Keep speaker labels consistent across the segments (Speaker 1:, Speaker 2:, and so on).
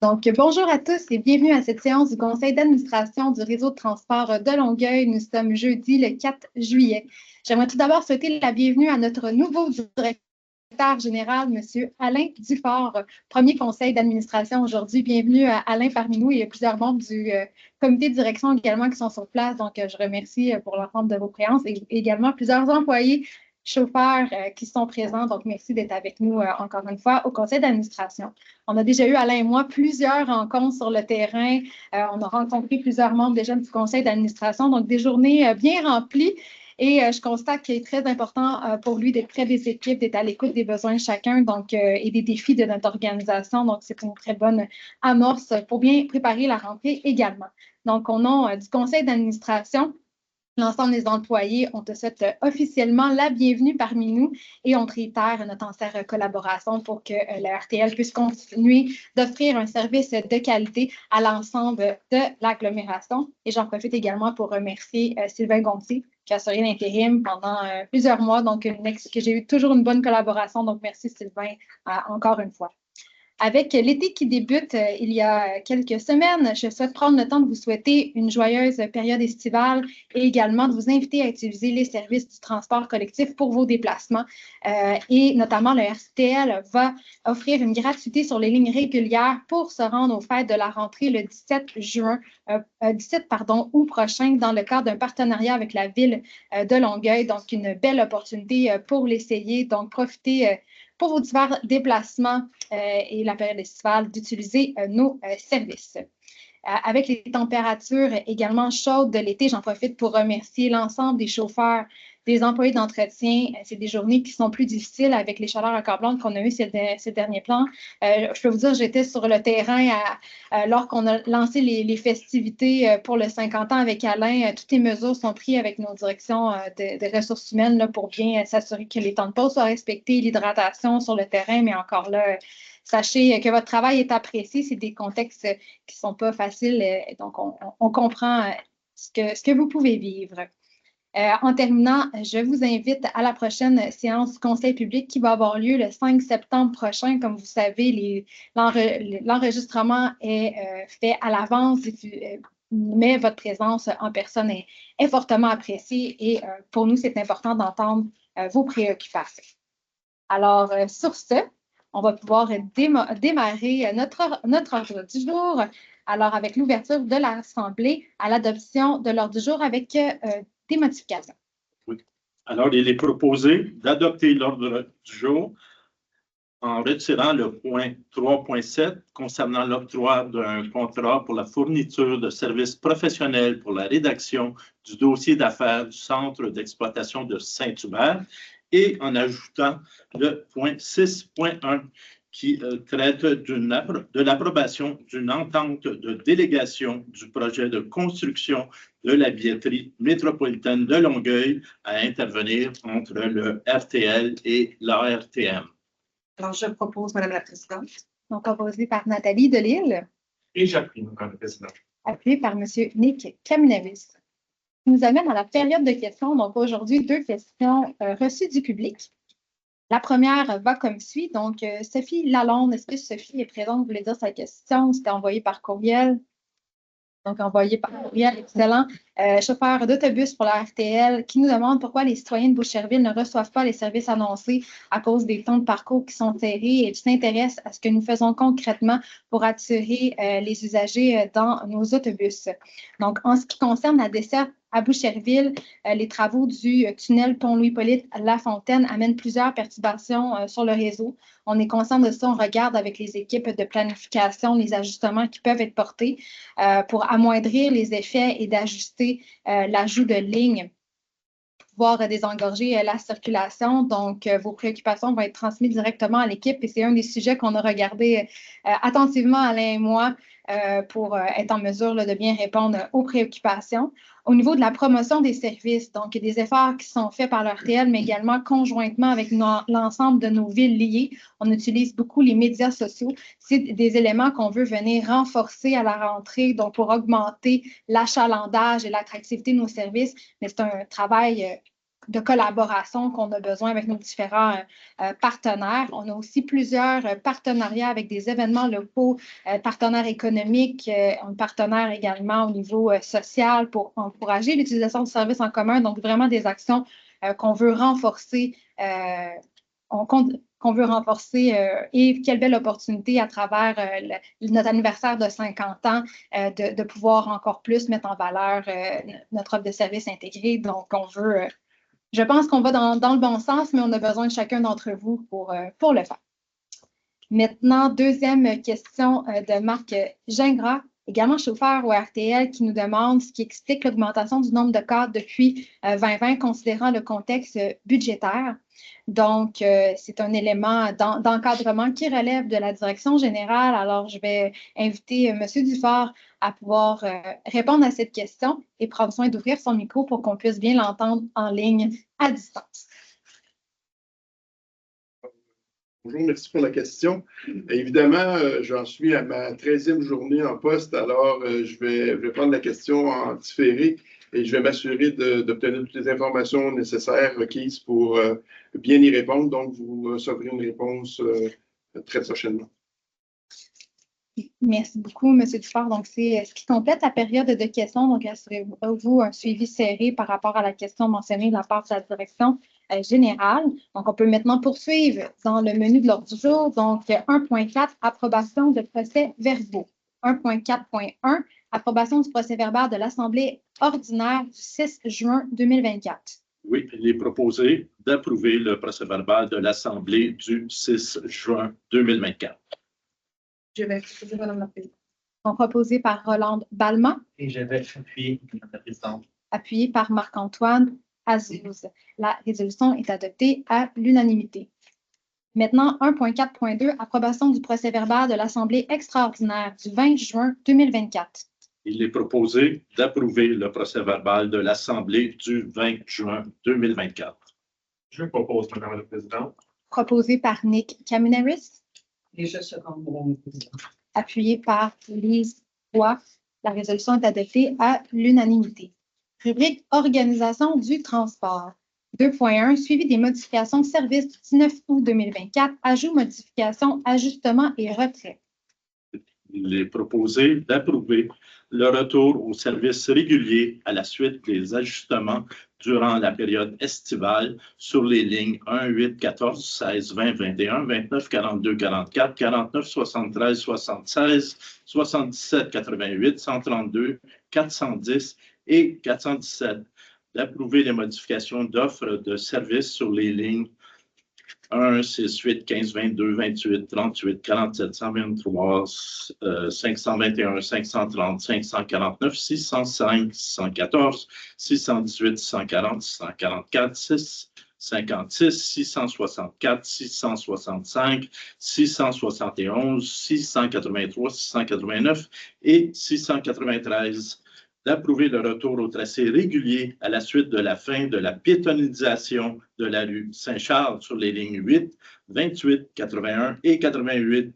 Speaker 1: Donc, bonjour à tous et bienvenue à cette séance du conseil d'administration du réseau de transport de Longueuil. Nous sommes jeudi le 4 juillet. J'aimerais tout d'abord souhaiter la bienvenue à notre nouveau directeur général, M. Alain Dufort, premier conseil d'administration aujourd'hui. Bienvenue à Alain parmi nous. Il y a plusieurs membres du comité de direction également qui sont sur place. Donc, je remercie pour l'ensemble de vos créances et également plusieurs employés chauffeurs qui sont présents. Donc, merci d'être avec nous encore une fois au conseil d'administration. On a déjà eu, Alain et moi, plusieurs rencontres sur le terrain. On a rencontré plusieurs membres déjà du conseil d'administration, donc des journées bien remplies. Et je constate qu'il est très important pour lui d'être près des équipes, d'être à l'écoute des besoins de chacun et des défis de notre organisation. Donc, c'est une très bonne amorce pour bien préparer la rentrée également. Donc, au nom du conseil d'administration, l'ensemble des employés, on te souhaite officiellement la bienvenue parmi nous et on te réitère notre entière collaboration pour que la RTL puisse continuer d'offrir un service de qualité à l'ensemble de l'agglomération. Et j'en profite également pour remercier Sylvain Gontier qui a assuré l'intérim pendant plusieurs mois, donc que j'ai eu toujours une bonne collaboration. Donc, merci Sylvain encore une fois. Avec l'été qui débute il y a quelques semaines, je souhaite prendre le temps de vous souhaiter une joyeuse période estivale et également de vous inviter à utiliser les services du transport collectif pour vos déplacements. Et notamment, le RTL va offrir une gratuité sur les lignes régulières pour se rendre aux fêtes de la rentrée le 17 août prochain dans le cadre d'un partenariat avec la ville de Longueuil. Donc, une belle opportunité pour l'essayer. Donc, profitez pour vos divers déplacements et la période estivale d'utiliser nos services. Avec les températures également chaudes de l'été, j'en profite pour remercier l'ensemble des chauffeurs, des employés d'entretien. C'est des journées qui sont plus difficiles avec les chaleurs accablantes qu'on a eues ces derniers plans. Je peux vous dire, j'étais sur le terrain lors qu'on a lancé les festivités pour le 50 ans avec Alain. Toutes les mesures sont prises avec nos directions de ressources humaines là, pour bien s'assurer que les temps de pause soient respectés, l'hydratation sur le terrain, mais encore là, sachez que votre travail est apprécié. C'est des contextes qui ne sont pas faciles. Donc, on comprend ce que vous pouvez vivre. En terminant, je vous invite à la prochaine séance du Conseil public qui va avoir lieu le 5 septembre prochain. Comme vous savez, l'enregistrement est fait à l'avance, mais votre présence en personne est fortement appréciée et pour nous, c'est important d'entendre vos préoccupations. Alors, sur ce, on va pouvoir démarrer notre ordre du jour. Alors, avec l'ouverture de l'Assemblée à l'adoption de l'ordre du jour avec des modifications.
Speaker 2: Oui. Alors, il est proposé d'adopter l'ordre du jour en retirant le point 3.7 concernant l'octroi d'un contrat pour la fourniture de services professionnels pour la rédaction du dossier d'affaires du Centre d'exploitation de Saint-Hubert et en ajoutant le point 6.1 qui traite de l'approbation d'une entente de délégation du projet de construction de la billetterie métropolitaine de Longueuil à intervenir entre le RTL et l'ARTM.
Speaker 3: Alors, je propose, Madame la Présidente.
Speaker 1: Donc, proposé par Nathalie Delisle.
Speaker 4: Et j'appuie, Madame la Présidente.
Speaker 1: Appuyé par M. Nick Kaminavis. Nous amène à la période de questions. Donc, aujourd'hui, 2 questions reçues du public. La première va comme suit. Donc, Sophie Lalonde, est-ce que Sophie est présente? Vous voulez dire sa question? C'était envoyé par courriel. Donc, envoyé par courriel, excellent. Chauffeur d'autobus pour la RTL qui nous demande pourquoi les citoyens de Boucherville ne reçoivent pas les services annoncés à cause des temps de parcours qui sont serrés et qui s'intéresse à ce que nous faisons concrètement pour attirer les usagers dans nos autobus. Donc, en ce qui concerne la desserte à Boucherville, les travaux du tunnel Pont-Louis-Hippolyte La Fontaine amènent plusieurs perturbations sur le réseau. On est conscient de ça, on regarde avec les équipes de planification les ajustements qui peuvent être portés pour amoindrir les effets et d'ajuster l'ajout de lignes, pouvoir désengorger la circulation. Donc, vos préoccupations vont être transmises directement à l'équipe et c'est un des sujets qu'on a regardé attentivement, Alain et moi, pour être en mesure de bien répondre aux préoccupations. Au niveau de la promotion des services, donc des efforts qui sont faits par le RTL, mais également conjointement avec l'ensemble de nos villes liées. On utilise beaucoup les médias sociaux. C'est des éléments qu'on veut venir renforcer à la rentrée, donc pour augmenter l'achalandage et l'attractivité de nos services. Mais c'est un travail de collaboration qu'on a besoin avec nos différents partenaires. On a aussi plusieurs partenariats avec des événements locaux, partenaires économiques, partenaires également au niveau social pour encourager l'utilisation de services en commun. Donc, vraiment des actions qu'on veut renforcer et quelle belle opportunité à travers notre anniversaire de 50 ans de pouvoir encore plus mettre en valeur notre offre de services intégrés. Donc, je pense qu'on va dans le bon sens, mais on a besoin de chacun d'entre vous pour le faire. Maintenant, deuxième question de Marc Gingras, également chauffeur au RTL, qui nous demande ce qui explique l'augmentation du nombre de cadres depuis 2020, considérant le contexte budgétaire. Donc, c'est un élément d'encadrement qui relève de la direction générale. Alors, je vais inviter M. Dufort à pouvoir répondre à cette question et prendre soin d'ouvrir son micro pour qu'on puisse bien l'entendre en ligne à distance.
Speaker 5: Bonjour, merci pour la question. Évidemment, j'en suis à ma 13e journée en poste, alors je vais prendre la question en différé et je vais m'assurer d'obtenir toutes les informations nécessaires requises pour bien y répondre. Donc, vous recevrez une réponse très prochainement.
Speaker 1: Merci beaucoup, M. Dufort. Donc, c'est ce qui complète la période de questions. Donc, assurez-vous un suivi serré par rapport à la question mentionnée de la part de la direction générale. Donc, on peut maintenant poursuivre dans le menu de l'ordre du jour. Donc, 1.4, approbation de procès-verbaux. 1.4.1, approbation du procès-verbal de l'Assemblée ordinaire du 6 juin 2024.
Speaker 2: Oui, il est proposé d'approuver le procès-verbal de l'Assemblée du 6 juin 2024.
Speaker 3: Je vais proposer, Madame la Présidente.
Speaker 1: Donc, proposé par Rolande Balma.
Speaker 4: Et je vais appuyer, Madame la Présidente.
Speaker 1: Appuyé par Marc-Antoine Azouz. La résolution est adoptée à l'unanimité. Maintenant, 1.4.2, approbation du procès-verbal de l'Assemblée extraordinaire du 20 juin 2024.
Speaker 2: Il est proposé d'approuver le procès-verbal de l'Assemblée du 20 juin 2024.
Speaker 4: Je propose, Madame la Présidente.
Speaker 1: Proposé par Nick Kaminaris.
Speaker 3: Et je seconde, Madame la Présidente.
Speaker 1: Appuyé par Lise Roy. La résolution est adoptée à l'unanimité. Rubrique Organisation du transport. 2.1, suivi des modifications de service du 19 août 2024, ajout, modification, ajustement et retrait.
Speaker 2: Il est proposé d'approuver le retour au service régulier à la suite des ajustements durant la période estivale sur les lignes 1, 8, 14, 16, 20, 21, 29, 42, 44, 49, 73, 76, 77, 88, 132, 410 et 417. D'approuver les modifications d'offres de services sur les lignes 1, 6, 8, 15, 22, 28, 38, 47, 123, 521, 530, 549, 605, 614, 618, 640, 644, 656, 664, 665, 671, 683, 689 et 693. D'approuver le retour au tracé régulier à la suite de la fin de la piétonnisation de la rue Saint-Charles sur les lignes 8, 28, 81 et 88.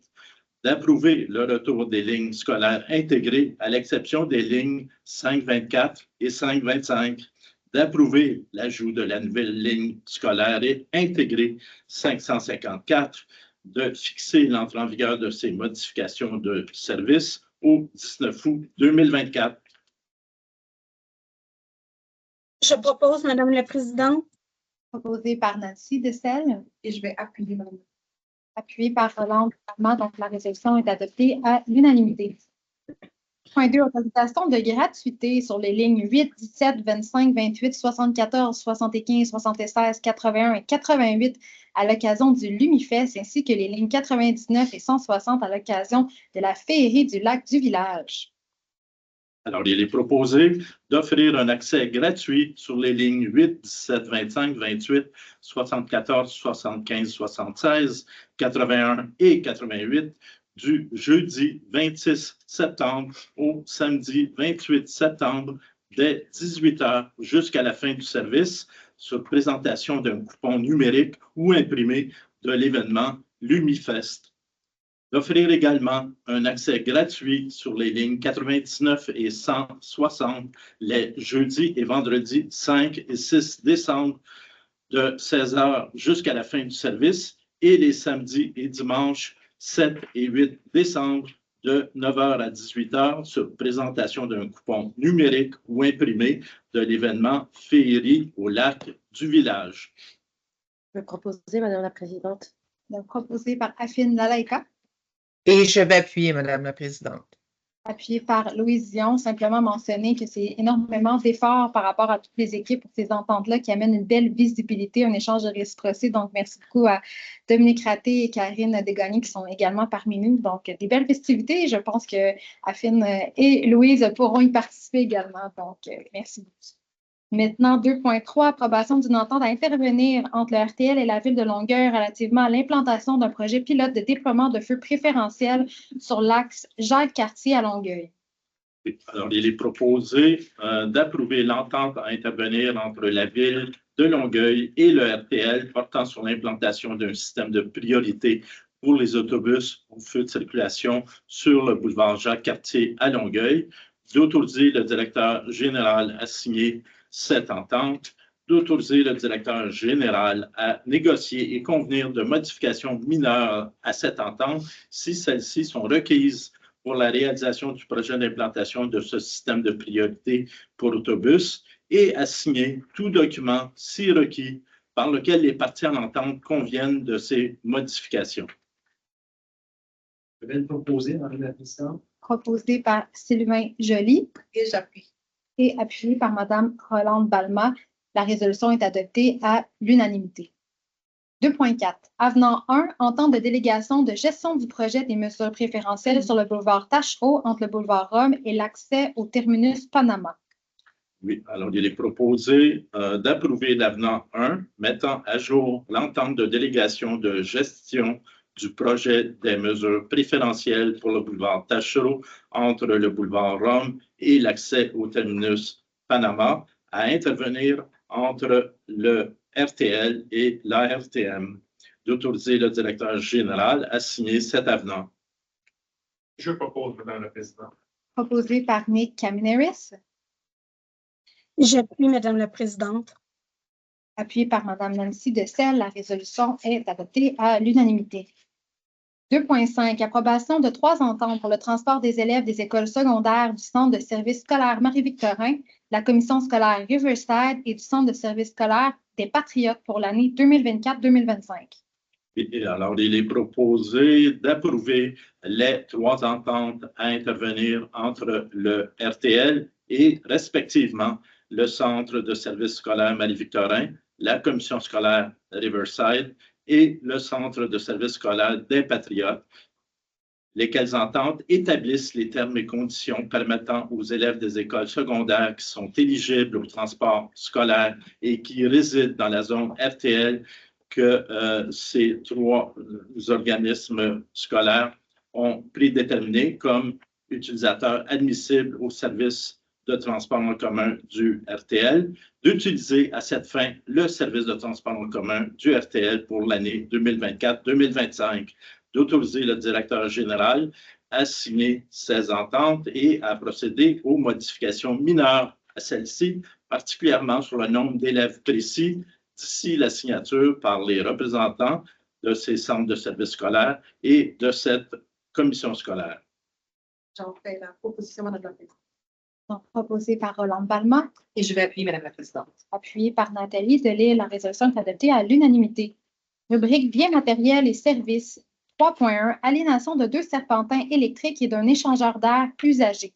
Speaker 2: D'approuver le retour des lignes scolaires intégrées à l'exception des lignes 524 et 525. D'approuver l'ajout de la nouvelle ligne scolaire intégrée 554. De fixer l'entrée en vigueur de ces modifications de service au 19 août 2024.
Speaker 6: Je propose, Madame la Présidente.
Speaker 1: Proposé par Nancy Dessel.
Speaker 3: Et je vais appuyer, Madame.
Speaker 1: Appuyé par Rolande Balma. Donc, la résolution est adoptée à l'unanimité. Point 2, autorisation de gratuité sur les lignes 8, 17, 25, 28, 74, 75, 76, 81 et 88 à l'occasion du Lumifest, ainsi que les lignes 99 et 160 à l'occasion de la féerie du lac du village.
Speaker 2: Alors, il est proposé d'offrir un accès gratuit sur les lignes 8, 17, 25, 28, 74, 75, 76, 81 et 88 du jeudi 26 septembre au samedi 28 septembre dès 18 h jusqu'à la fin du service sur présentation d'un coupon numérique ou imprimé de l'événement Lumifest. D'offrir également un accès gratuit sur les lignes 99 et 160 les jeudis et vendredis 5 et 6 décembre de 16 heures jusqu'à la fin du service et les samedis et dimanches 7 et 8 décembre de 9 heures à 18 heures sur présentation d'un coupon numérique ou imprimé de l'événement Féerie au lac du village.
Speaker 7: Je vais proposer, Madame la Présidente.
Speaker 1: Donc, proposé par Afine Lalaïka,
Speaker 8: Et je vais appuyer, Madame la Présidente.
Speaker 1: appuyé par Louise Dion. Simplement mentionner que c'est énormément d'efforts par rapport à toutes les équipes pour ces ententes-là qui amènent une belle visibilité, un échange de réciprocité. Donc, merci beaucoup à Dominique Raté et Karine Desgagnés qui sont également parmi nous. Donc, des belles festivités. Je pense que Afine et Louise pourront y participer également. Donc, merci beaucoup. Maintenant, 2.3, approbation d'une entente à intervenir entre le RTL et la Ville de Longueuil relativement à l'implantation d'un projet pilote de déploiement de feu préférentiel sur l'axe Jacques-Cartier à Longueuil.
Speaker 2: Alors, il est proposé d'approuver l'entente à intervenir entre la Ville de Longueuil et le RTL portant sur l'implantation d'un système de priorité pour les autobus au feu de circulation sur le boulevard Jacques-Cartier à Longueuil, d'autoriser le directeur général à signer cette entente, d'autoriser le directeur général à négocier et convenir de modifications mineures à cette entente si celles-ci sont requises pour la réalisation du projet d'implantation de ce système de priorité pour autobus et à signer tout document, si requis, par lequel les parties en entente conviennent de ces modifications.
Speaker 4: Je vais le proposer, Madame la Présidente.
Speaker 1: Proposé par Sylvain Joly
Speaker 3: Et j'appuie.
Speaker 1: et appuyé par Mme Rolande Balma. La résolution est adoptée à l'unanimité. 2.4. Avenant 1, entente de délégation de gestion du projet des mesures préférentielles sur le boulevard Tachereau entre le boulevard Rome et l'accès au terminus Panama.
Speaker 2: Oui, alors il est proposé d'approuver l'avenant 1 mettant à jour l'entente de délégation de gestion du projet des mesures préférentielles pour le boulevard Tachereau entre le boulevard Rome et l'accès au terminus Panama à intervenir entre le RTL et l'ARTM, d'autoriser le directeur général à signer cet avenant.
Speaker 4: Je propose, Madame la Présidente.
Speaker 1: Proposé par Nick Kamineris,
Speaker 6: J'appuie, Madame la Présidente.
Speaker 1: appuyé par Mme Nancy Dessel. La résolution est adoptée à l'unanimité. 2.5. Approbation de 3 ententes pour le transport des élèves des écoles secondaires du Centre de services scolaires Marie-Victorin, la Commission scolaire Riverside et du Centre de services scolaires des Patriotes pour l'année 2024-2025.
Speaker 2: Et alors, il est proposé d'approuver les 3 ententes à intervenir entre le RTL et, respectivement, le Centre de services scolaires Marie-Victorin, la Commission scolaire Riverside et le Centre de services scolaires des Patriotes, lesquelles ententes établissent les termes et conditions permettant aux élèves des écoles secondaires qui sont éligibles au transport scolaire et qui résident dans la zone RTL que ces 3 organismes scolaires ont prédéterminés comme utilisateurs admissibles au service de transport en commun du RTL, d'utiliser à cette fin le service de transport en commun du RTL pour l'année 2024-2025, d'autoriser le directeur général à signer ces ententes et à procéder aux modifications mineures à celles-ci, particulièrement sur le nombre d'élèves précis d'ici la signature par les représentants de ces centres de services scolaires et de cette commission scolaire.
Speaker 3: J'en fais la proposition, Madame la Présidente.
Speaker 1: Donc, proposé par Rolande Balma,
Speaker 3: Et je vais appuyer, Madame la Présidente.
Speaker 1: appuyé par Nathalie Delille. La résolution est adoptée à l'unanimité. Rubrique biens matériels et services. 3.1. Aliénation de 2 serpentins électriques et d'un échangeur d'air usagé.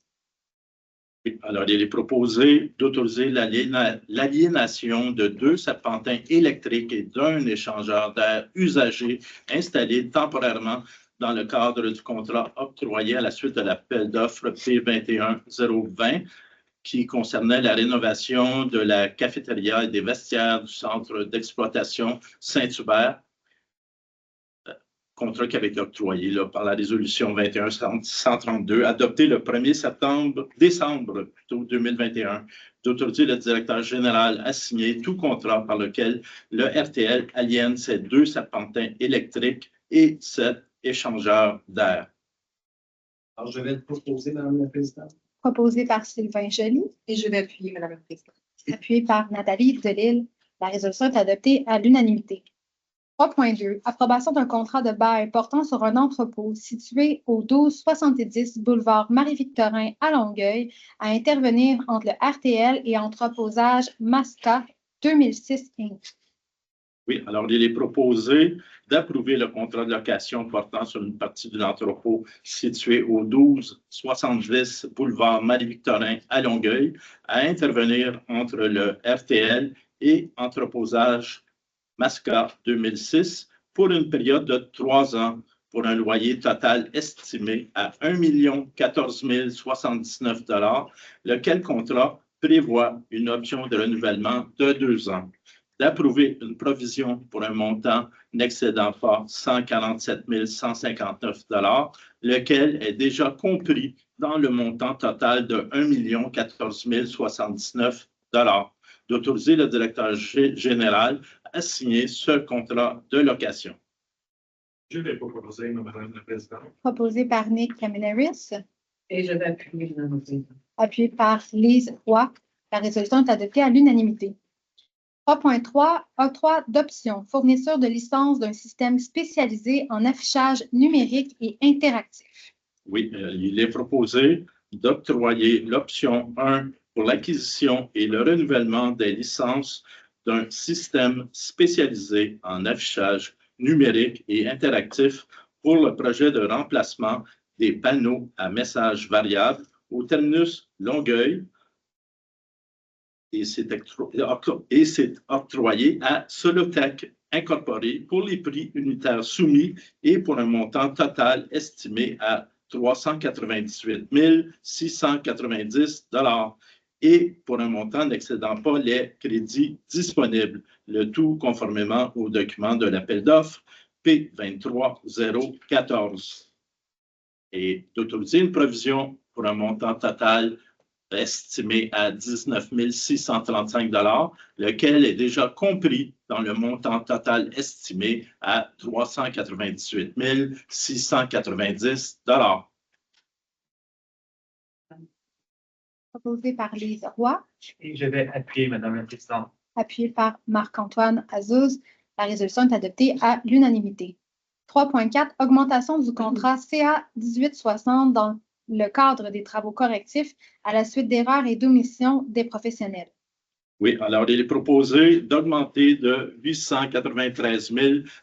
Speaker 2: Oui, alors, il est proposé d'autoriser l'aliénation de 2 serpentins électriques et d'un échangeur d'air usagé installés temporairement dans le cadre du contrat octroyé à la suite de l'appel d'offres P21020 qui concernait la rénovation de la cafétéria et des vestiaires du centre d'exploitation Saint-Hubert, contrat qui avait été octroyé là, par la résolution 21-132, adoptée le 1er décembre 2021, d'autoriser le directeur général à signer tout contrat par lequel le RTL aliène ces 2 serpentins électriques et 7 échangeurs d'air.
Speaker 4: Alors, je vais le proposer, Madame la Présidente.
Speaker 1: Proposé par Sylvain Joly,
Speaker 3: Et je vais appuyer, Madame la Présidente.
Speaker 1: appuyé par Nathalie Delille. La résolution est adoptée à l'unanimité. 3.2. Approbation d'un contrat de bail portant sur un entrepôt situé au 1270 boulevard Marie-Victorin à Longueuil à intervenir entre le RTL et Entreposage Masca 2006 Inc.
Speaker 2: Oui, alors il est proposé d'approuver le contrat de location portant sur une partie de l'entrepôt situé au 1270 boulevard Marie-Victorin à Longueuil à intervenir entre le RTL et Entreposage Masca 2006 pour une période de 3 ans pour un loyer total estimé à 1 014 079 $, lequel contrat prévoit une option de renouvellement de 2 ans. D'approuver une provision pour un montant n'excédant pas 147 159 $, lequel est déjà compris dans le montant total de 1 014 079 $. D'autoriser le directeur général à signer ce contrat de location.
Speaker 4: Je vais proposer, Madame la Présidente.
Speaker 1: Proposé par Nick Kameleris,
Speaker 3: Et je vais appuyer, Madame la Présidente.
Speaker 1: appuyé par Lise Roy. La résolution est adoptée à l'unanimité. 3.3. Octroi d'options, fourniture de licence d'un système spécialisé en affichage numérique et interactif.
Speaker 2: Oui, il est proposé d'octroyer l'option 1 pour l'acquisition et le renouvellement des licences d'un système spécialisé en affichage numérique et interactif pour le projet de remplacement des panneaux à messages variables au terminus Longueuil et c'est octroyé à Solotech Incorporé pour les prix unitaires soumis et pour un montant total estimé à 398 690 $ et pour un montant n'excédant pas les crédits disponibles, le tout conformément au document de l'appel d'offres P23014 et d'autoriser une provision pour un montant total estimé à 19 635 $, lequel est déjà compris dans le montant total estimé à 398 690 $.
Speaker 1: Proposé par Lise Roy,
Speaker 4: Et je vais appuyer, Madame la Présidente.
Speaker 1: appuyé par Marc-Antoine Azouz. La résolution est adoptée à l'unanimité. 3.4. Augmentation du contrat CA 1860 dans le cadre des travaux correctifs à la suite d'erreurs et d'omissions des professionnels.
Speaker 2: Oui, alors il est proposé d'augmenter de 893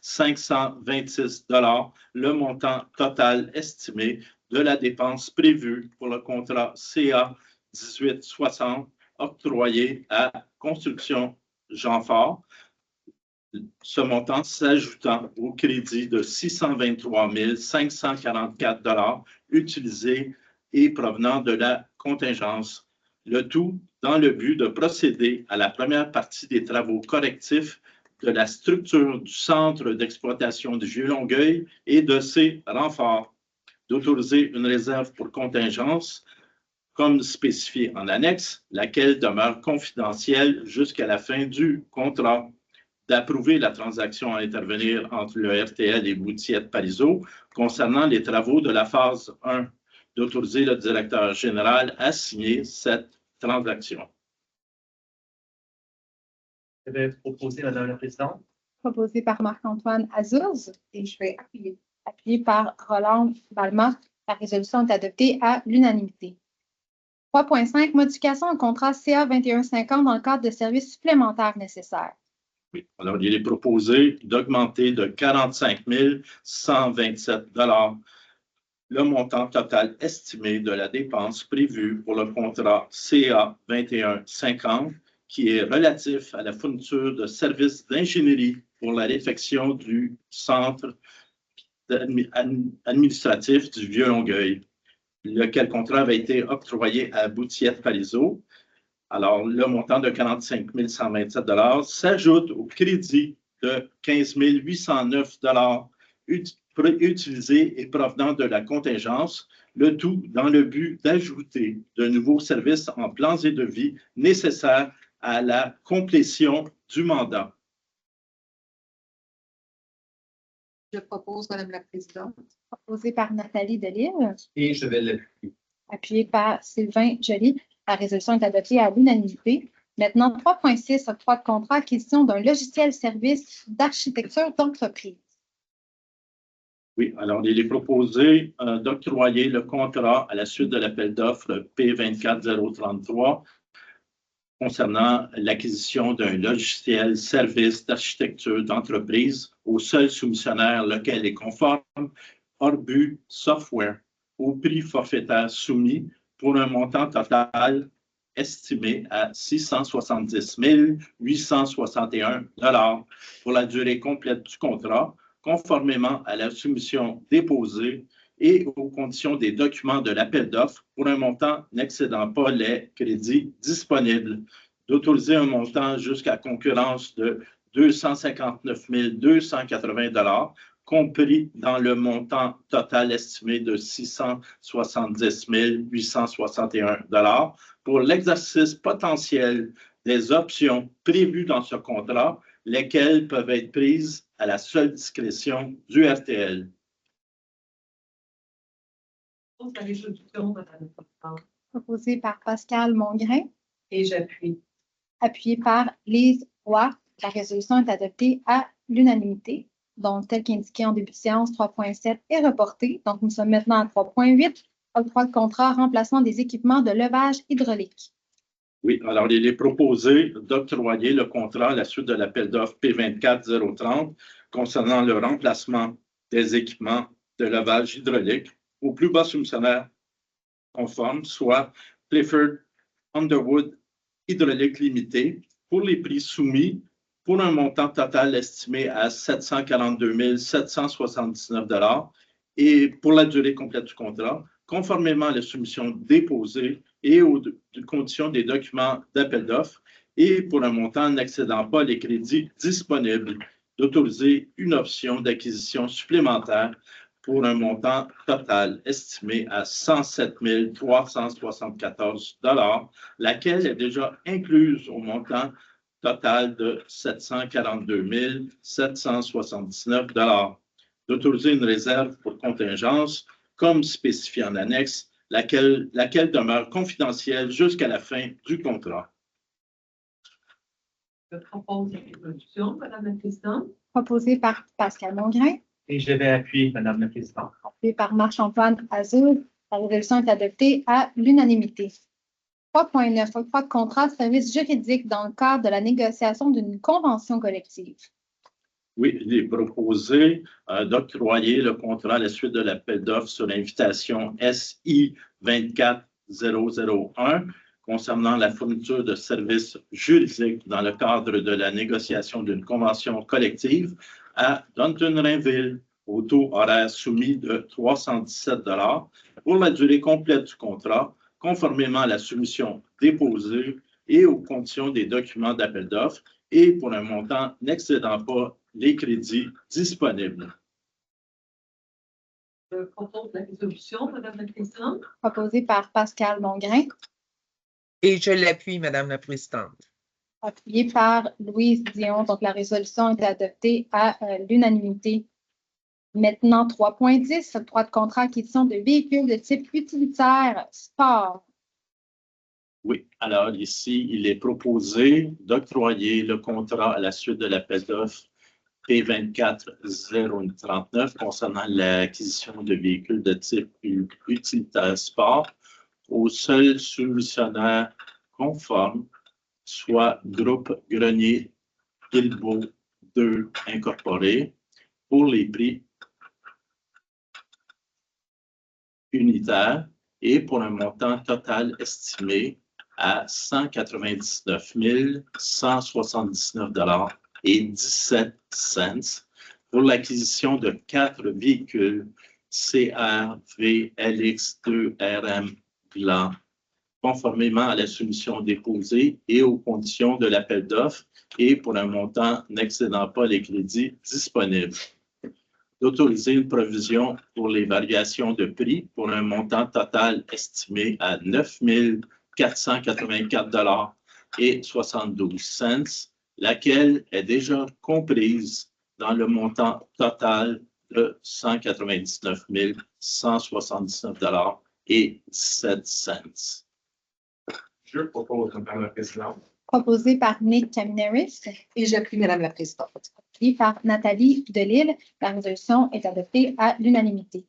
Speaker 2: 526 $ le montant total estimé de la dépense prévue pour le contrat CA 1860 octroyé à Construction Jean Fort. Ce montant s'ajoutant au crédit de 623 544 $ utilisés et provenant de la contingence, le tout dans le but de procéder à la première partie des travaux correctifs de la structure du centre d'exploitation du Vieux-Longueuil et de ses renforts, d'autoriser une réserve pour contingence comme spécifié en annexe, laquelle demeure confidentielle jusqu'à la fin du contrat, d'approuver la transaction à intervenir entre le RTL et Boutiette-Parizeau concernant les travaux de la phase 1, d'autoriser le directeur général à signer cette transaction.
Speaker 4: Je vais proposer, Madame la Présidente.
Speaker 1: Proposé par Marc-Antoine Azouz,
Speaker 3: Et je vais appuyer.
Speaker 1: appuyé par Roland Balma. La résolution est adoptée à l'unanimité. 3.5. Modification au contrat CA 2150 dans le cadre de services supplémentaires nécessaires.
Speaker 2: Oui. Alors, il est proposé d'augmenter de 45 127 $ le montant total estimé de la dépense prévue pour le contrat CA 2150 qui est relatif à la fourniture de services d'ingénierie pour la réfection du centre administratif du Vieux-Longueuil, lequel contrat avait été octroyé à Boutiette-Parizeau. Alors, le montant de 45 127 $ s'ajoute au crédit de 15 809 $ utilisés et provenant de la contingence, le tout dans le but d'ajouter de nouveaux services en plans et devis nécessaires à la complétion du mandat.
Speaker 3: Je propose, Madame la Présidente.
Speaker 1: Proposé par Nathalie Delisle,
Speaker 4: Et je vais l'appuyer.
Speaker 1: appuyé par Sylvain Joly. La résolution est adoptée à l'unanimité. Maintenant, 3.6, octroi de contrat, acquisition d'un logiciel service d'architecture d'entreprise.
Speaker 2: Oui, alors il est proposé d'octroyer le contrat à la suite de l'appel d'offres P24033 concernant l'acquisition d'un logiciel service d'architecture d'entreprise au seul soumissionnaire lequel est conforme, Orbu Software, au prix forfaitaire soumis pour un montant total estimé à 670 861 $ pour la durée complète du contrat, conformément à la soumission déposée et aux conditions des documents de l'appel d'offres pour un montant n'excédant pas les crédits disponibles, d'autoriser un montant jusqu'à concurrence de 259 280 $ compris dans le montant total estimé de 670 861 $ pour l'exercice potentiel des options prévues dans ce contrat, lesquelles peuvent être prises à la seule discrétion du RTL.
Speaker 3: La résolution, Madame la Présidente.
Speaker 1: Proposé par Pascal Mongrain,
Speaker 3: Et j'appuie.
Speaker 1: appuyé par Lise Roy. La résolution est adoptée à l'unanimité. Donc, tel qu'indiqué en début de séance, 3.7 est reporté. Donc, nous sommes maintenant à 3.8, octroi de contrat, remplacement des équipements de levage hydraulique.
Speaker 2: Oui, alors il est proposé d'octroyer le contrat à la suite de l'appel d'offres P24030 concernant le remplacement des équipements de lavage hydraulique au plus bas soumissionnaire conforme, soit Clifford Underwood Hydraulique Limité, pour les prix soumis pour un montant total estimé à 742 779 $ et pour la durée complète du contrat, conformément à la soumission déposée et aux conditions des documents d'appel d'offres et pour un montant n'excédant pas les crédits disponibles, d'autoriser une option d'acquisition supplémentaire pour un montant total estimé à 107 374 $, laquelle est déjà incluse au montant total de 742 779 $. D'autoriser une réserve pour contingence, comme spécifié en annexe, laquelle demeure confidentielle jusqu'à la fin du contrat.
Speaker 3: Je propose la résolution, Madame la Présidente.
Speaker 1: Proposé par Pascal Mongrain,
Speaker 4: Et je vais appuyer, Madame la Présidente.
Speaker 1: appuyé par Marc-Antoine Azul. La résolution est adoptée à l'unanimité. 3.9, octroi de contrat de service juridique dans le cadre de la négociation d'une convention collective.
Speaker 2: Oui, il est proposé d'octroyer le contrat à la suite de l'appel d'offres sur l'invitation SI 24001 concernant la fourniture de services juridiques dans le cadre de la négociation d'une convention collective à Dunton-Rainville au taux horaire soumis de 317 $ pour la durée complète du contrat, conformément à la soumission déposée et aux conditions des documents d'appel d'offres et pour un montant n'excédant pas les crédits disponibles.
Speaker 3: Je propose la résolution, Madame la Présidente.
Speaker 1: Proposé par Pascal Mongrain,
Speaker 8: Et je l'appuie, Madame la Présidente.
Speaker 1: appuyé par Louise Dion. Donc, la résolution est adoptée à l'unanimité. Maintenant, 3.10, octroi de contrat acquisition de véhicules de type utilitaire sport.
Speaker 2: Oui, alors ici, il est proposé d'octroyer le contrat à la suite de l'appel d'offres P24039 concernant l'acquisition de véhicules de type utilitaire sport au seul soumissionnaire conforme, soit Groupe Grenier Guilbeault 2 Incorporé, pour les prix unitaires et pour un montant total estimé à 199 179 $ et 17 cents pour l'acquisition de 4 véhicules CRV LX2RM blanc, conformément à la soumission déposée et aux conditions de l'appel d'offres et pour un montant n'excédant pas les crédits disponibles. D'autoriser une provision pour les variations de prix pour un montant total estimé à 9 484 $ et 72 cents, laquelle est déjà comprise dans le montant total de 199 179 $ et 17 cents.
Speaker 4: Je propose, Madame la Présidente.
Speaker 1: proposé par Nick Kaminaris
Speaker 7: Et j'appuie, Madame la Présidente.
Speaker 1: et par Nathalie Delille. La résolution est adoptée à l'unanimité.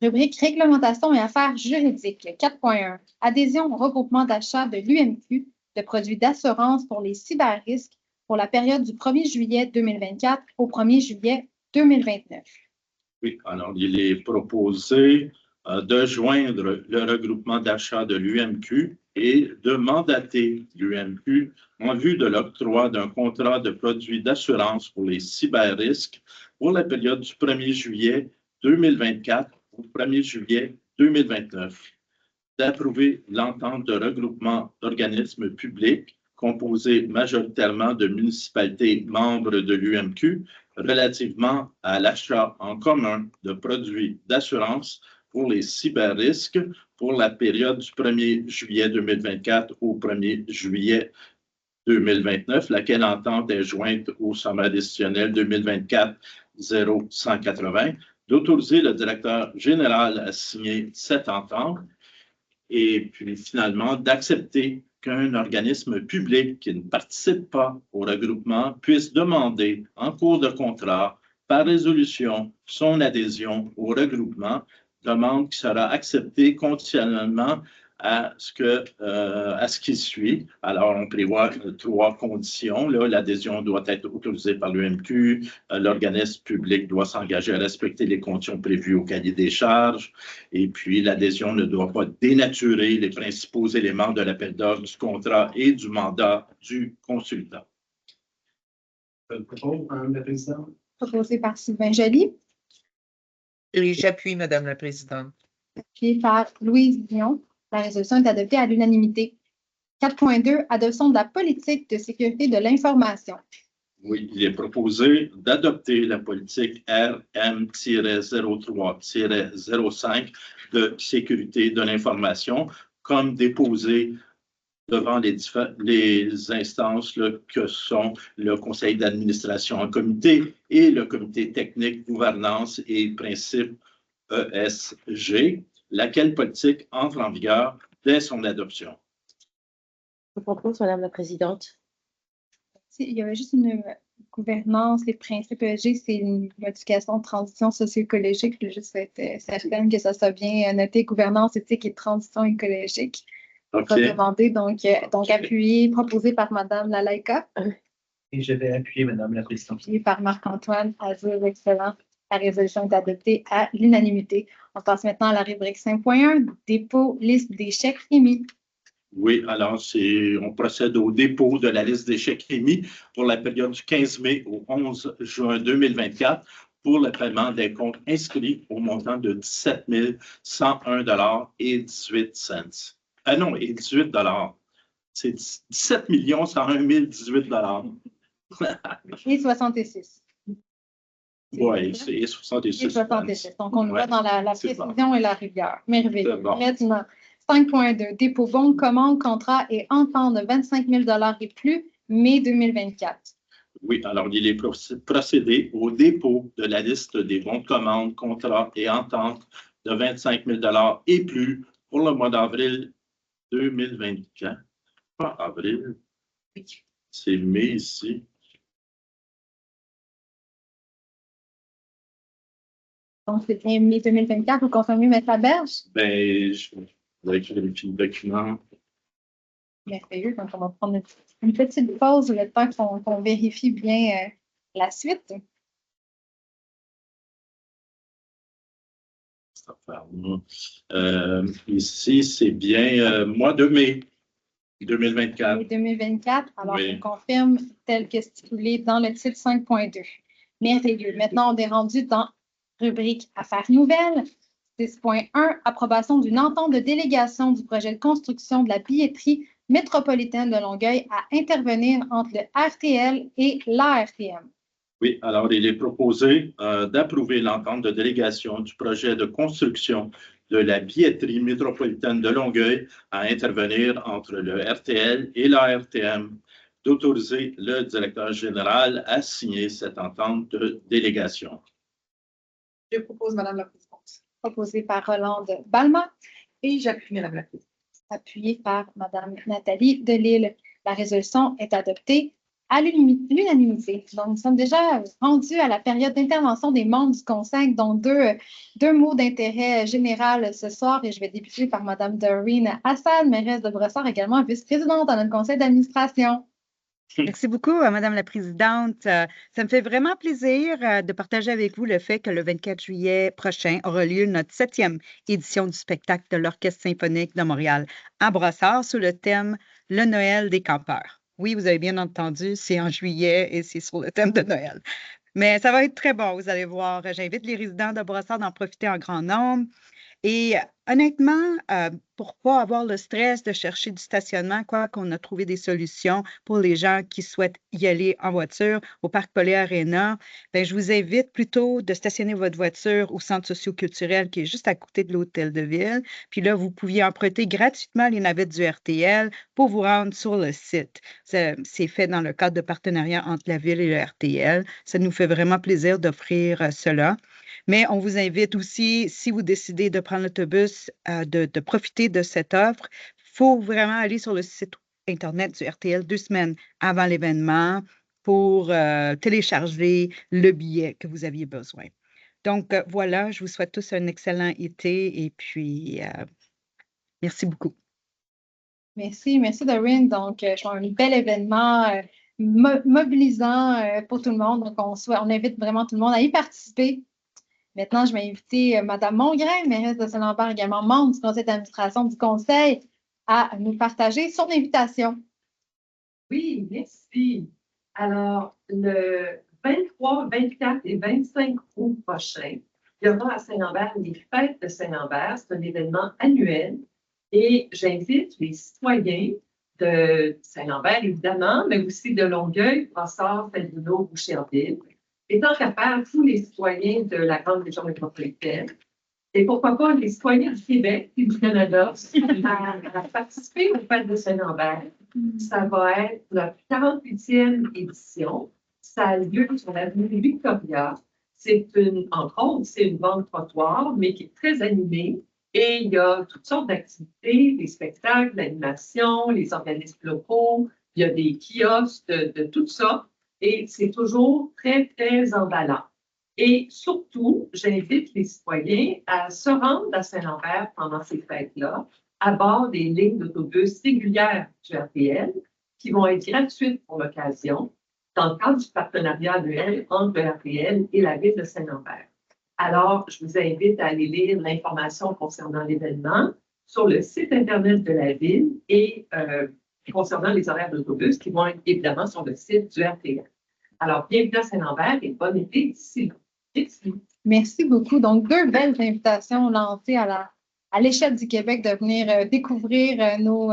Speaker 1: Rubrique Réglementation et affaires juridiques, 4.1. Adhésion au regroupement d'achat de l'UMQ de produits d'assurance pour les cyberrisques pour la période du 1er juillet 2024 au 1er juillet 2029.
Speaker 2: Oui, alors il est proposé de joindre le regroupement d'achat de l'UMQ et de mandater l'UMQ en vue de l'octroi d'un contrat de produits d'assurance pour les cyberrisques pour la période du 1er juillet 2024 au 1er juillet 2029, d'approuver l'entente de regroupement d'organismes publics composés majoritairement de municipalités membres de l'UMQ relativement à l'achat en commun de produits d'assurance pour les cyberrisques pour la période du 1er juillet 2024 au 1er juillet 2029, laquelle entente est jointe au sommet décisionnel 2024-0180, d'autoriser le directeur général à signer cette entente et puis finalement d'accepter qu'un organisme public qui ne participe pas au regroupement puisse demander en cours de contrat par résolution son adhésion au regroupement, demande qui sera acceptée conditionnellement à ce qui suit. Alors, on prévoit 3 conditions. Là, l'adhésion doit être autorisée par l'UMQ, l'organisme public doit s'engager à respecter les conditions prévues au cahier des charges, et puis l'adhésion ne doit pas dénaturer les principaux éléments de l'appel d'offres du contrat et du mandat du consultant.
Speaker 4: Je le propose, Madame la Présidente.
Speaker 1: Proposé par Sylvain Joly,
Speaker 8: Et j'appuie, Madame la Présidente.
Speaker 1: appuyé par Louise Dion. La résolution est adoptée à l'unanimité. 4.2. Adoption de la politique de sécurité de l'information.
Speaker 2: Oui, il est proposé d'adopter la politique RM-03-05 de sécurité de l'information comme déposée devant les instances que sont le conseil d'administration en comité et le comité technique gouvernance et principes ESG, laquelle politique entre en vigueur dès son adoption.
Speaker 7: Je propose, Madame la Présidente.
Speaker 1: Il y avait juste une gouvernance, les principes ESG, c'est une modification de transition socio-écologique. Je veux juste être certaine que ça soit bien noté, gouvernance éthique et transition écologique.
Speaker 2: OK.
Speaker 1: Recommandé, donc appuyé, proposé par Mme Lalaïka,
Speaker 4: Et je vais appuyer, Madame la Présidente.
Speaker 1: appuyé par Marc-Antoine Azur, excellent. La résolution est adoptée à l'unanimité. On passe maintenant à la rubrique 5.1, dépôt, liste des chèques émis.
Speaker 2: Oui, alors on procède au dépôt de la liste des chèques émis pour la période du 15 mai au 11 juin 2024 pour le paiement des comptes inscrits au montant de 17 101,18 $. Ah non, et 18 $. C'est 17 101 018 $.
Speaker 1: Et 66.
Speaker 2: Oui, c'est 66.
Speaker 1: Et 66. Donc, on le voit dans la
Speaker 2: c'est
Speaker 1: précision et la rigueur. Merveilleux.
Speaker 2: C'est bon.
Speaker 1: Maintenant, 5.2, dépôt, bon, commande, contrat et entente de 25 000 $ et plus, mai 2024.
Speaker 2: Oui, alors il est procédé au dépôt de la liste des bons de commande, contrats et ententes de 25 000 $ et plus pour le mois d'avril 2024. Pas avril, c'est mai ici.
Speaker 1: Donc, c'est bien mai 2024. Vous confirmez, M. Laberge?
Speaker 2: Ben, je vais vérifier le document.
Speaker 1: Merveilleux. Donc, on va prendre une petite pause le temps qu'on vérifie bien la suite.
Speaker 2: Ici, c'est bien mois de mai 2024.
Speaker 1: Mai 2024. Alors,
Speaker 2: Oui.
Speaker 1: on confirme tel que stipulé dans le titre 5.2. Merveilleux. Maintenant, on est rendu dans rubrique Affaires nouvelles. 6.1. Approbation d'une entente de délégation du projet de construction de la billetterie métropolitaine de Longueuil à intervenir entre le RTL et l'ARTM.
Speaker 2: Oui, alors il est proposé d'approuver l'entente de délégation du projet de construction de la billetterie métropolitaine de Longueuil à intervenir entre le RTL et l'ARTM, d'autoriser le directeur général à signer cette entente de délégation.
Speaker 7: Je propose, Madame la Présidente.
Speaker 1: Proposé par Rolande Balma,
Speaker 7: Et j'appuie, Madame la Présidente.
Speaker 1: appuyé par Mme Nathalie Delille. La résolution est adoptée à l'unanimité. Donc, nous sommes déjà rendus à la période d'intervention des membres du Conseil, dont deux mots d'intérêt général ce soir, et je vais débuter par Mme Doreen Hassan, mairesse de Brossard, également vice-présidente dans notre conseil d'administration.
Speaker 9: Merci beaucoup, Madame la Présidente. Ça me fait vraiment plaisir de partager avec vous le fait que le 24 juillet prochain aura lieu notre 7e édition du spectacle de l'Orchestre symphonique de Montréal à Brossard sous le thème « Le Noël des campeurs ». Oui, vous avez bien entendu, c'est en juillet et c'est sur le thème de Noël. Mais ça va être très bon, vous allez voir. J'invite les résidents de Brossard d'en profiter en grand nombre. Et honnêtement, pour ne pas avoir le stress de chercher du stationnement, quoi qu'on a trouvé des solutions pour les gens qui souhaitent y aller en voiture au Parc Poly Arena, bien, je vous invite plutôt de stationner votre voiture au centre socio-culturel qui est juste à côté de l'hôtel de ville. Puis là, vous pouviez emprunter gratuitement les navettes du RTL pour vous rendre sur le site. C'est fait dans le cadre de partenariat entre la ville et le RTL. Ça nous fait vraiment plaisir d'offrir cela. Mais on vous invite aussi, si vous décidez de prendre l'autobus, de profiter de cette offre. Il faut vraiment aller sur le site Internet du RTL 2 semaines avant l'événement pour télécharger le billet que vous aviez besoin. Donc, voilà, je vous souhaite tous un excellent été et puis merci beaucoup.
Speaker 1: Merci Doreen. Donc, je trouve un bel événement mobilisant pour tout le monde. Donc, on invite vraiment tout le monde à y participer. Maintenant, je vais inviter Mme Mongrain, mairesse de Saint-Lambert, également membre du conseil d'administration du conseil, à nous partager son invitation.
Speaker 3: Oui, merci. Alors, le 23, 24 et 25 août prochain, il y aura à Saint-Lambert les fêtes de Saint-Lambert. C'est un événement annuel et j'invite les citoyens de Saint-Lambert, évidemment, mais aussi de Longueuil, Brossard, Felbino, Boucherville, et tant qu'à faire, tous les citoyens de la grande région métropolitaine. Et pourquoi pas les citoyens du Québec et du Canada à participer aux fêtes de Saint-Lambert. Ça va être notre 48e édition. Ça a lieu sur l'avenue Victoria. Entre autres, c'est une bande trottoir, mais qui est très animée. Et il y a toutes sortes d'activités, des spectacles, l'animation, les organismes locaux. Il y a des kiosques de toutes sortes. Et c'est toujours très, très emballant. Et surtout, j'invite les citoyens à se rendre à Saint-Lambert pendant ces fêtes-là, à bord des lignes d'autobus régulières du RTL, qui vont être gratuites pour l'occasion, dans le cadre du partenariat annuel entre le RTL et la ville de Saint-Lambert. Alors, je vous invite à aller lire l'information concernant l'événement sur le site Internet de la ville et concernant les horaires d'autobus qui vont être évidemment sur le site du RTL. Alors, bienvenue à Saint-Lambert et bon été d'ici là. Merci.
Speaker 1: Merci beaucoup. Donc, deux belles invitations lancées à l'échelle du Québec de venir découvrir nos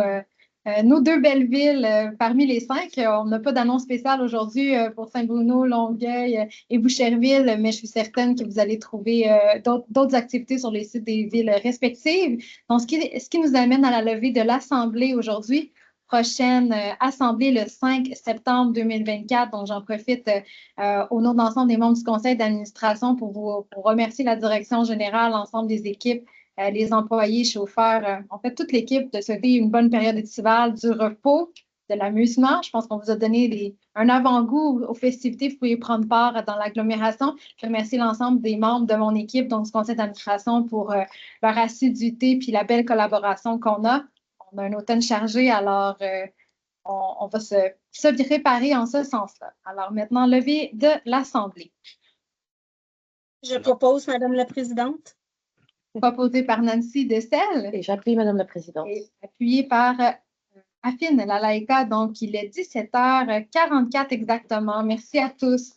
Speaker 1: deux belles villes parmi les 5. On n'a pas d'annonce spéciale aujourd'hui pour Saint-Bruno, Longueuil et Boucherville, mais je suis certaine que vous allez trouver d'autres activités sur les sites des villes respectives. Donc, ce qui nous amène à la levée de l'Assemblée aujourd'hui. Prochaine assemblée le 5 septembre 2024. Donc, j'en profite au nom d'ensemble des membres du conseil d'administration pour remercier la direction générale, l'ensemble des équipes, les employés, chauffeurs, en fait, toute l'équipe de souhaiter une bonne période estivale, du repos, de l'amusement. Je pense qu'on vous a donné un avant-goût aux festivités. Vous pouvez prendre part dans l'agglomération. Je remercie l'ensemble des membres de mon équipe, donc du conseil d'administration, pour leur assiduité puis la belle collaboration qu'on a. On a un automne chargé, alors on va se préparer en ce sens-là. Alors maintenant, levée de l'Assemblée.
Speaker 6: Je propose, Madame la Présidente.
Speaker 1: Proposé par Nancy Dessel.
Speaker 7: Et j'appuie, Madame la Présidente.
Speaker 1: Et appuyé par Afine Lalaïka. Donc, il est 17h44 exactement. Merci à tous.